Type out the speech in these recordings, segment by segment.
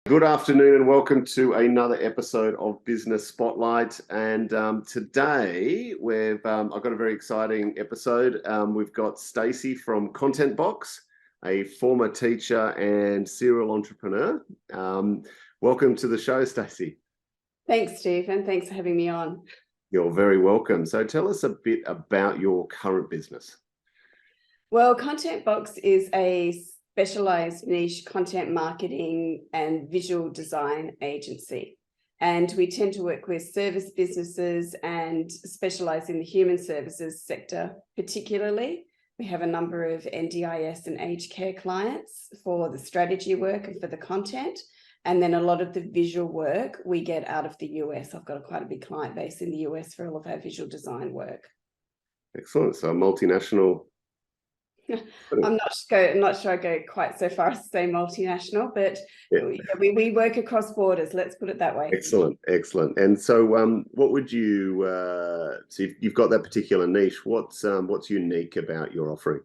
Good afternoon and welcome to another episode of Business Spotlight. And today I've got a very exciting episode. We've got Stacy from Content Box, a former teacher and serial entrepreneur. Welcome to the show, Stacy. Thanks, Steve, and thanks for having me on. You're very welcome. So tell us a bit about your current business. Well, Content Box is a specialized niche content marketing and visual design agency. And we tend to work with service businesses and specialize in the human services sector particularly. We have a number of NDIS and aged care clients for the strategy work and for the content. And then a lot of the visual work we get out of the US. I've got quite a big client base in the US for all of our visual design work. Excellent. So multinational. I'm not sure I go quite so far as to say multinational, but we work across borders. Let's put it that way. Excellent. And so, what would you? So you've got that particular niche. What's unique about your offering?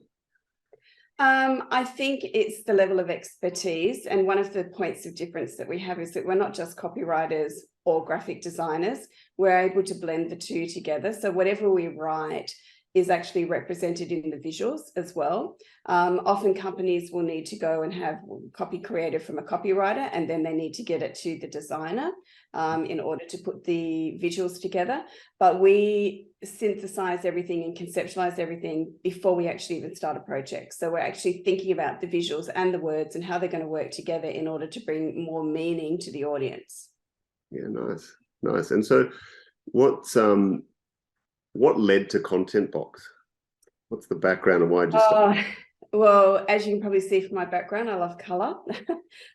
I think it's the level of expertise, and one of the points of difference that we have is that we're not just copywriters or graphic designers. We're able to blend the two together. So whatever we write is actually represented in the visuals as well. Often companies will need to go and have copy created from a copywriter, and then they need to get it to the designer in order to put the visuals together. But we synthesize everything and conceptualize everything before we actually even start a project. So we're actually thinking about the visuals and the words and how they're going to work together in order to bring more meaning to the audience. Yeah, nice. And so what led to Content Box? What's the background and why did you start? Well, as you can probably see from my background, I love color.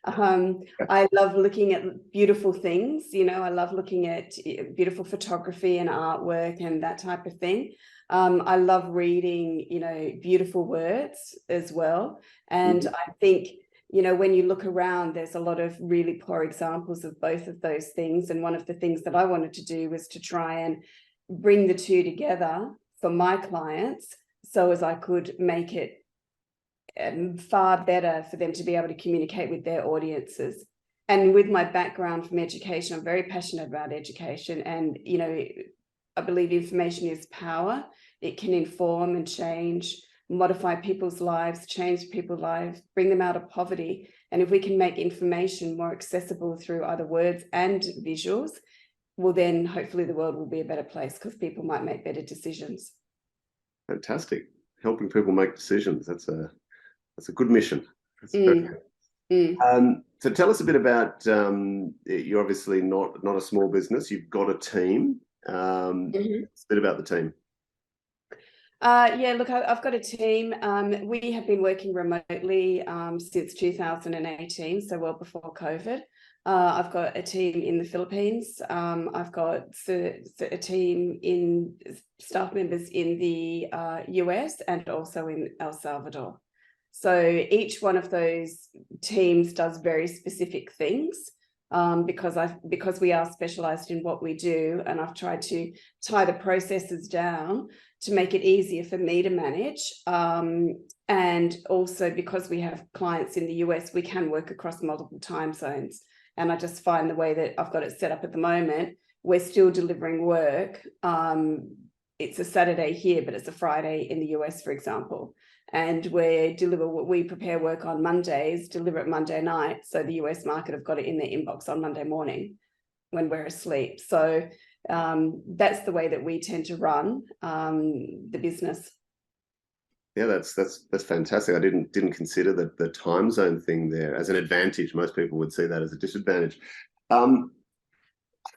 I love looking at beautiful things. I love looking at beautiful photography and artwork and that type of thing. I love reading, beautiful words as well. And I think, when you look around, there's a lot of really poor examples of both of those things. And one of the things that I wanted to do was to try and bring the two together for my clients so as I could make it far better for them to be able to communicate with their audiences. And with my background from education, I'm very passionate about education. And, I believe information is power. It can inform and change, modify people's lives, change people's lives, bring them out of poverty. And if we can make information more accessible through either words and visuals, well, then hopefully the world will be a better place because people might make better decisions. Fantastic. Helping people make decisions. That's a good mission. So tell us a bit about, you're obviously not a small business. You've got a team. A bit about the team. Look, I've got a team. We have been working remotely since 2018, so well before COVID. I've got a team in the Philippines. I've got a team in staff members in the US and also in El Salvador. So each one of those teams does very specific things because we are specialized in what we do, and I've tried to tie the processes down to make it easier for me to manage. And also because we have clients in the US, we can work across multiple time zones. And I just find the way that I've got it set up at the moment, we're still delivering work. It's a Saturday here, but it's a Friday in the US, for example. And we prepare work on Mondays, deliver it Monday night. So the US market have got it in their inbox on Monday morning when we're asleep. So that's the way that we tend to run the business. Yeah, that's fantastic. I didn't consider the time zone thing there as an advantage. Most people would see that as a disadvantage. I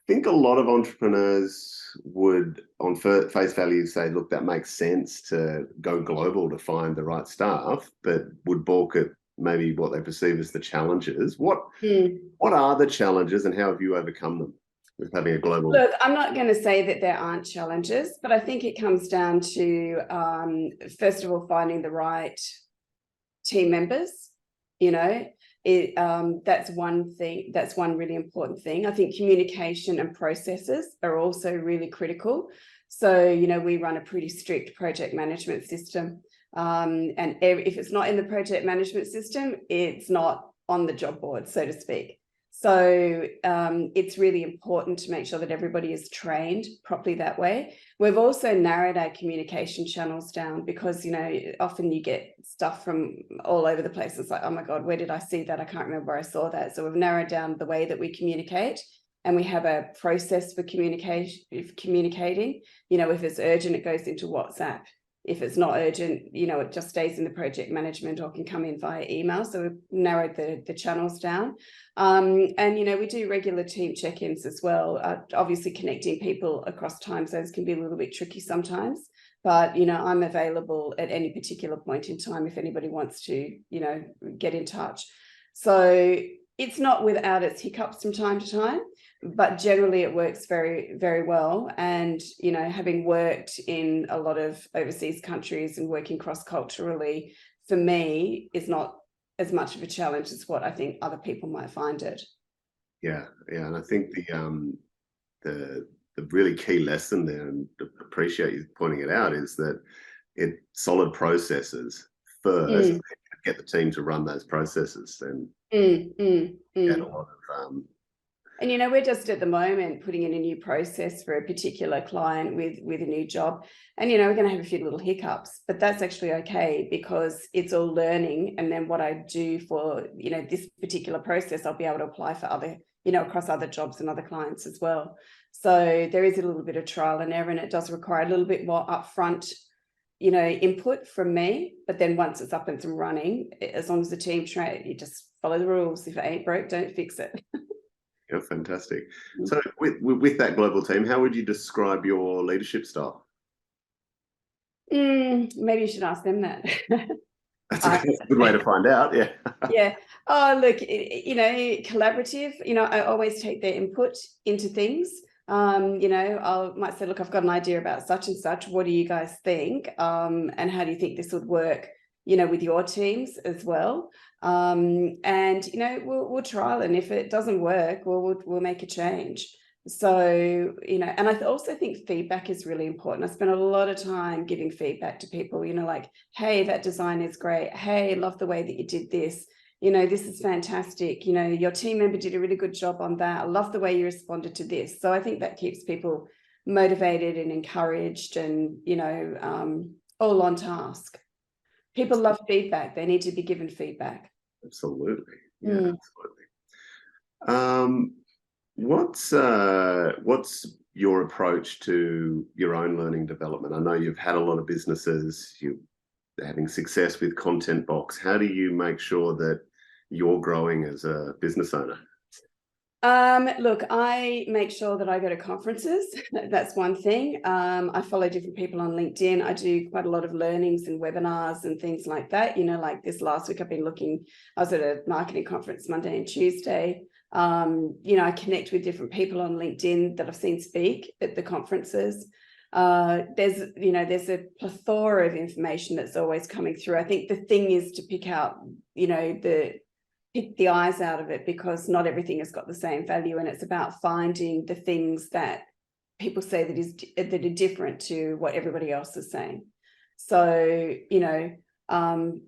think a lot of entrepreneurs would, on face value, say, "Look, that makes sense to go global to find the right staff," but would balk at maybe what they perceive as the challenges. What are the challenges, and how have you overcome them with having a global? Look, I'm not going to say that there aren't challenges, but I think it comes down to, first of all, finding the right team members. That's one thing. That's one really important thing. I think communication and processes are also really critical. So, we run a pretty strict project management system. And if it's not in the project management system, it's not on the job board, so to speak. So it's really important to make sure that everybody is trained properly that way. We've also narrowed our communication channels down because, you know, often you get stuff from all over the place. It's like, oh my God, where did I see that? I can't remember where I saw that. So we've narrowed down the way that we communicate, and we have a process for communicating. You know, if it's urgent, it goes into WhatsApp. If it's not urgent, you know, it just stays in the project management or can come in via email. So we've narrowed the channels down. And, you know, we do regular team check-ins as well. Obviously, connecting people across time zones can be a little bit tricky sometimes. But, you know, I'm available at any particular point in time if anybody wants to, you know, get in touch. So it's not without its hiccups from time to time, but generally it works very, very well. And, you know, having worked in a lot of overseas countries and working cross-culturally, for me, is not as much of a challenge as what I think other people might find it. Yeah, and I think the really key lesson there, and appreciate you pointing it out, is that solid processes first, get the team to run those processes, and get a lot of and, you know, we're just at the moment putting in a new process for a particular client with a new job. And, you know, we're going to have a few little hiccups, but that's actually okay because it's all learning. And then what I do for, you know, this particular process, I'll be able to apply for other, you know, across other jobs and other clients as well. So there is a little bit of trial and error, and it does require a little bit more upfront, you know, input from me. But then once it's up and running, as long as the team train, you just follow the rules. If it ain't broke, don't fix it. Yeah, fantastic. So with that global team, how would you describe your leadership style? Maybe you should ask them that. That's a good way to find out. Yeah. Yeah. Oh, look, you know, collaborative. You know, I always take their input into things. You know, I might say, look, I've got an idea about such and such. What do you guys think? And how do you think this would work, you know, with your teams as well? And, you know, we'll trial, and if it doesn't work, we'll make a change. So, you know, and I also think feedback is really important. I spend a lot of time giving feedback to people, you know, like, hey, that design is great. Hey, love the way that you did this. You know, this is fantastic. You know, your team member did a really good job on that. I love the way you responded to this. So I think that keeps people motivated and encouraged and, you know, all on task. People love feedback. They need to be given feedback. Absolutely. Yeah, absolutely. What's your approach to your own learning development? I know you've had a lot of businesses, you're having success with Content Box. How do you make sure that you're growing as a business owner? Look, I make sure that I go to conferences. That's one thing. I follow different people on LinkedIn. I do quite a lot of learnings and webinars and things like that. You know, like this last week, I was at a marketing conference Monday and Tuesday. You know, I connect with different people on LinkedIn that I've seen speak at the conferences. There's a plethora of information that's always coming through. I think the thing is to pick out, you know, pick the eyes out of it, because not everything has got the same value, and it's about finding the things that people say that are different to what everybody else is saying. So, you know, and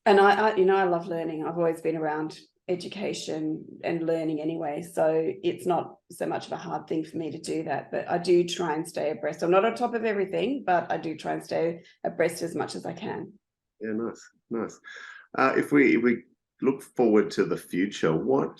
I love learning. I've always been around education and learning anyway, so it's not so much of a hard thing for me to do that, but I do try and stay abreast. I'm not on top of everything, but I do try and stay abreast as much as I can. Yeah, nice. If we look forward to the future, what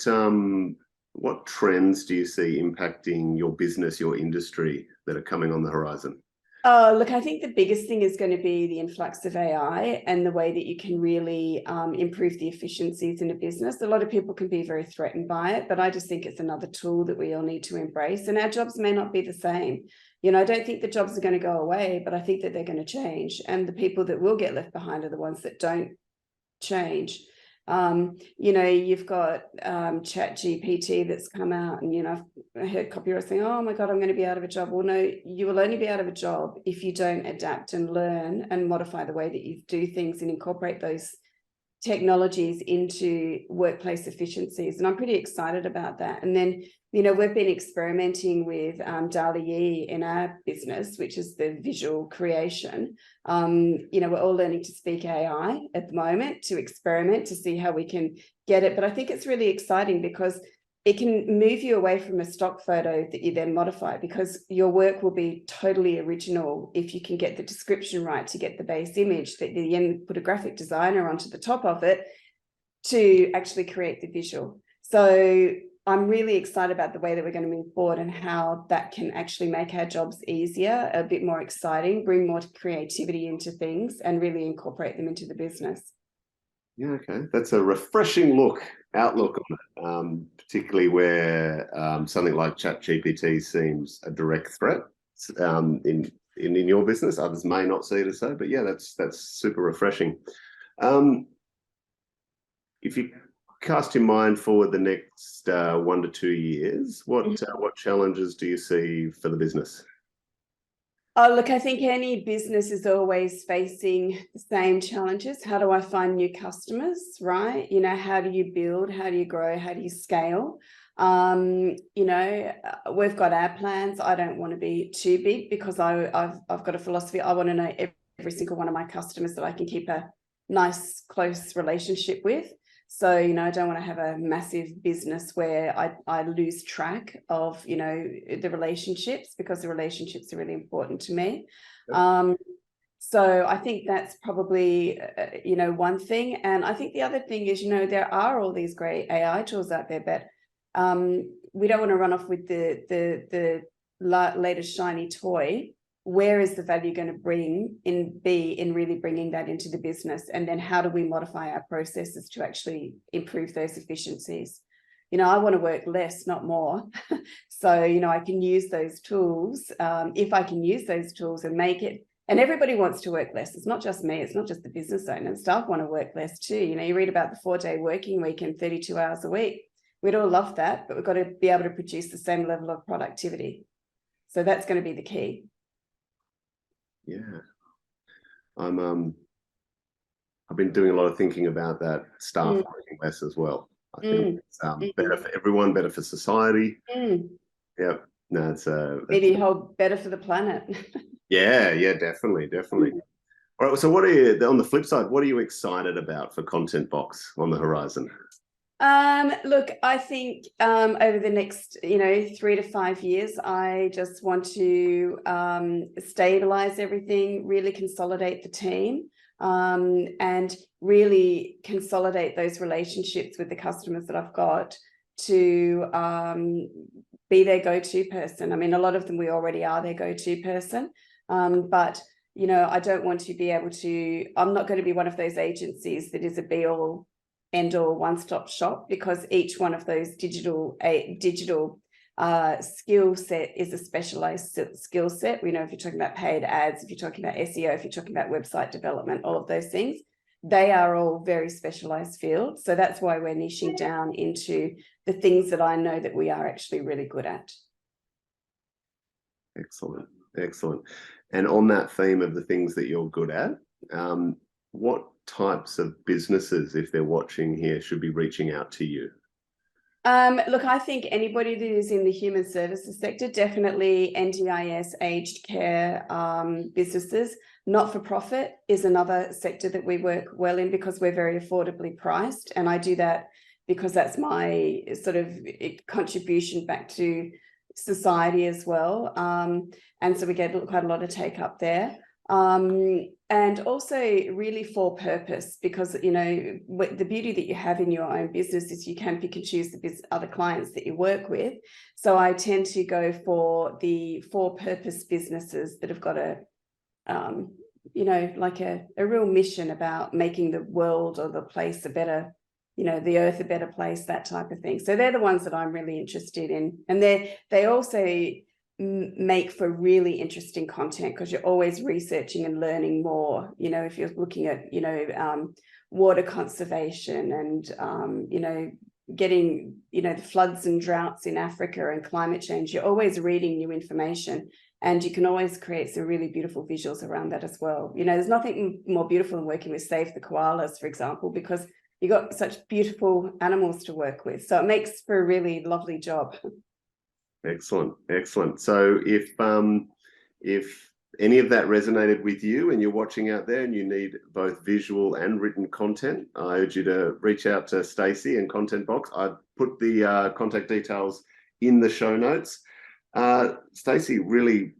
trends do you see impacting your business, your industry, that are coming on the horizon? Look, I think the biggest thing is going to be the influx of AI and the way that you can really improve the efficiencies in a business. A lot of people can be very threatened by it, but I just think it's another tool that we all need to embrace. And our jobs may not be the same. You know, I don't think the jobs are going to go away, but I think that they're going to change. And the people that will get left behind are the ones that don't change. You know, you've got Chat GPT that's come out, and, you know, I heard copywriters saying, oh my God, I'm going to be out of a job. Well, no, you will only be out of a job if you don't adapt and learn and modify the way that you do things and incorporate those technologies into workplace efficiencies. And I'm pretty excited about that. And then, you know, we've been experimenting with DALL-E in our business, which is the visual creation. You know, we're all learning to speak AI at the moment to experiment to see how we can get it. But I think it's really exciting because it can move you away from a stock photo that you then modify, because your work will be totally original if you can get the description right to get the base image, that you then put a graphic designer onto the top of it to actually create the visual. So I'm really excited about the way that we're going to move forward and how that can actually make our jobs easier, a bit more exciting, bring more creativity into things, and really incorporate them into the business. Yeah, okay. That's a refreshing outlook on it, particularly where something like ChatGPT seems a direct threat in your business. Others may not see it as so, but yeah, that's super refreshing. If you cast your mind forward the next 1 to 2 years, what challenges do you see for the business? Oh, look, I think any business is always facing the same challenges. How do I find new customers, right? You know, how do you build? How do you grow? How do you scale? You know, we've got our plans. I don't want to be too big, because I've got a philosophy. I want to know every single one of my customers that I can keep a nice, close relationship with. So, you know, I don't want to have a massive business where I lose track of, you know, the relationships, because the relationships are really important to me. Yep. So I think that's probably, you know, one thing. And I think the other thing is, you know, there are all these great AI tools out there, but we don't want to run off with the latest shiny toy. Where is the value going to be in really bringing that into the business? And then how do we modify our processes to actually improve those efficiencies? You know, I want to work less, not more. So, you know, I can use those tools. If I can use those tools and make it, and everybody wants to work less. It's not just me. It's not just the business owner. Staff want to work less too. You know, you read about the 4-day working week and 32 hours a week. We'd all love that, but we've got to be able to produce the same level of productivity. So that's going to be the key. Yeah, I've been doing a lot of thinking about that, staff working less as well. I think it's better for everyone, better for society. Yeah, no, it's maybe better for the planet. yeah, definitely. All right, so what are you, on the flip side, what are you excited about for Content Box on the horizon? Look, I think over the next, you know, 3 to 5 years, I just want to stabilize everything, really consolidate the team, and really consolidate those relationships with the customers that I've got to be their go-to person. I mean, a lot of them, we already are their go-to person, but you know, I don't want to be able to, I'm not going to be one of those agencies that is a be-all end-all one-stop shop, because each one of those digital skill set is a specialized skill set. We know, if you're talking about paid ads, if you're talking about SEO, if you're talking about website development, all of those things, they are all very specialized fields. So that's why we're niching down into the things that I know that we are actually really good at. Excellent. And on that theme of the things that you're good at, what types of businesses, if they're watching here, should be reaching out to you? Look, I think anybody that is in the human services sector, definitely NDIS, aged care businesses. Not-for-profit is another sector that we work well in, because we're very affordably priced, and I do that because that's my sort of contribution back to society as well. And so we get quite a lot of take up there. And also really for purpose, because, you know, the beauty that you have in your own business is you can pick and choose the other clients that you work with. So I tend to go for the for-purpose businesses that have got a, you know, like a real mission about making the world or the place a better, you know, the earth a better place, that type of thing. So they're the ones that I'm really interested in. And they also make for really interesting content, because you're always researching and learning more. You know, if you're looking at, you know, water conservation and, you know, getting, you know, the floods and droughts in Africa and climate change, you're always reading new information, and you can always create some really beautiful visuals around that as well. You know, there's nothing more beautiful than working with Save the Koalas, for example, because you've got such beautiful animals to work with. So it makes for a really lovely job. Excellent. So if any of that resonated with you and you're watching out there and you need both visual and written content, I urge you to reach out to Stacy and Content Box. I've put the contact details in the show notes. Stacy, really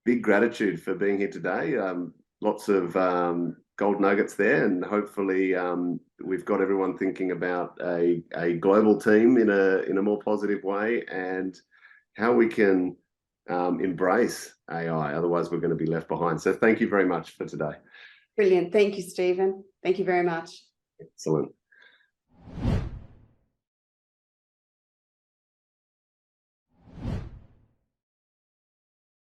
big gratitude for being here today. Lots of gold nuggets there, and hopefully we've got everyone thinking about a global team in a more positive way, and how we can embrace AI. Otherwise, we're going to be left behind. So thank you very much for today. Brilliant. Thank you, Stephen. Thank you very much. Excellent.